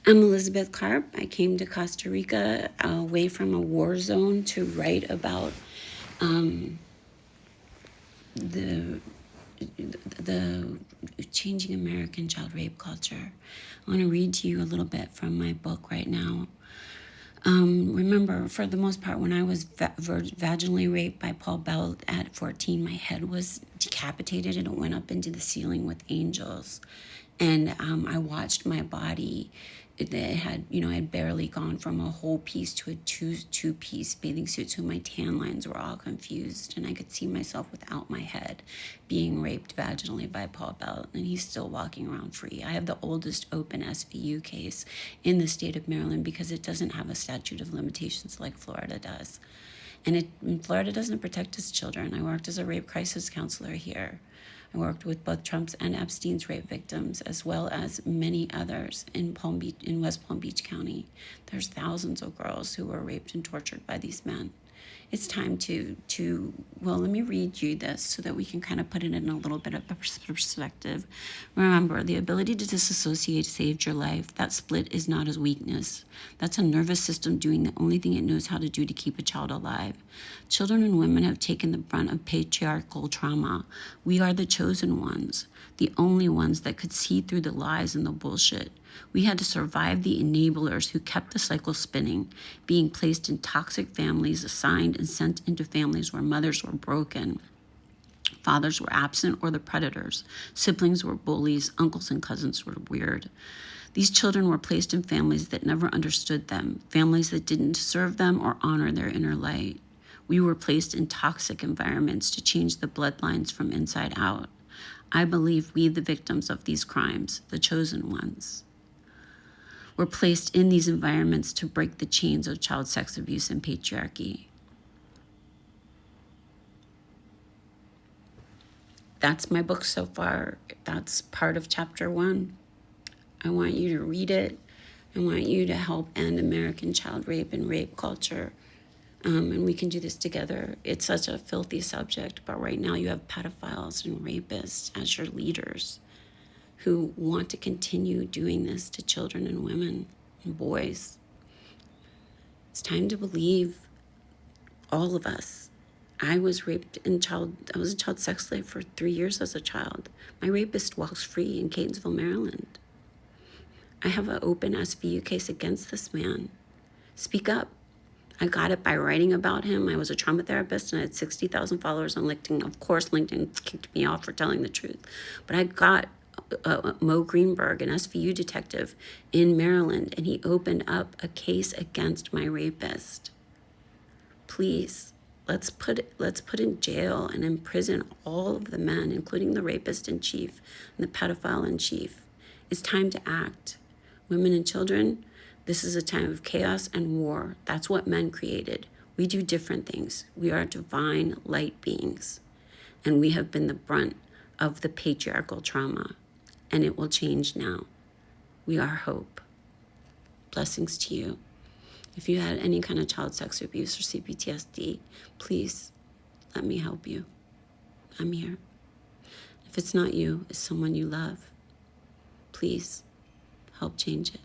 I'm Elizabeth Karp. I came to Costa Rica away from a war zone to write about the changing American child rape culture. I want to read to you a little bit from my book right now. Remember, for the most part, when I was vaginally raped by Paul Bell at 14, my head was decapitated and it went up into the ceiling with angels. And I watched my body. It had, I had barely gone from a whole piece to a two-piece bathing suit, so my tan lines were all confused, and I could see myself without my head being raped vaginally by Paul Bell, and he's still walking around free. I have the oldest open SVU case in the state of Maryland because it doesn't have a statute of limitations like Florida does. And Florida doesn't protect its children. I worked as a rape crisis counselor here. I worked with both Trump's and Epstein's rape victims, as well as many others in West Palm Beach County. There's thousands of girls who were raped and tortured by these men. It's time well, let me read you this so that we can kind of put it in a little bit of perspective. Remember, the ability to disassociate saved your life. That split is not a weakness. That's a nervous system doing the only thing it knows how to do to keep a child alive. Children and women have taken the brunt of patriarchal trauma. We are the chosen ones, the only ones that could see through the lies and the bullshit. We had to survive the enablers who kept the cycle spinning, being placed in toxic families, assigned and sent into families where mothers were broken, fathers were absent or the predators, siblings were bullies, uncles and cousins were weird. These children were placed in families that never understood them, families that didn't serve them or honor their inner light. We were placed in toxic environments to change the bloodlines from inside out. I believe we, the victims of these crimes, the chosen ones, were placed in these environments to break the chains of child sex abuse and patriarchy. That's my book so far. That's part of chapter 1. I want you to read it. I want you to help end American child rape and rape culture. And we can do this together. It's such a filthy subject, but right now you have pedophiles and rapists as your leaders who want to continue doing this to children and women and boys. It's time to believe, all of us. I was raped I was a child sex slave for 3 years as a child. My rapist walks free in Catonsville, Maryland. I have an open SVU case against this man. Speak up. I got it by writing about him. I was a trauma therapist and I had 60,000 followers on LinkedIn. Of course, LinkedIn kicked me off for telling the truth. But I got Mo Greenberg, an SVU detective in Maryland, and he opened up a case against my rapist. Please, let's put in jail and in prison all of the men, including the rapist in chief and the pedophile in chief. It's time to act. Women and children, this is a time of chaos and war. That's what men created. We do different things. We are divine light beings, and we have been the brunt of the patriarchal trauma, and it will change now. We are hope. Blessings to you. If you had any kind of child sex abuse or CPTSD, please let me help you. I'm here. If it's not you, it's someone you love. Please help change it.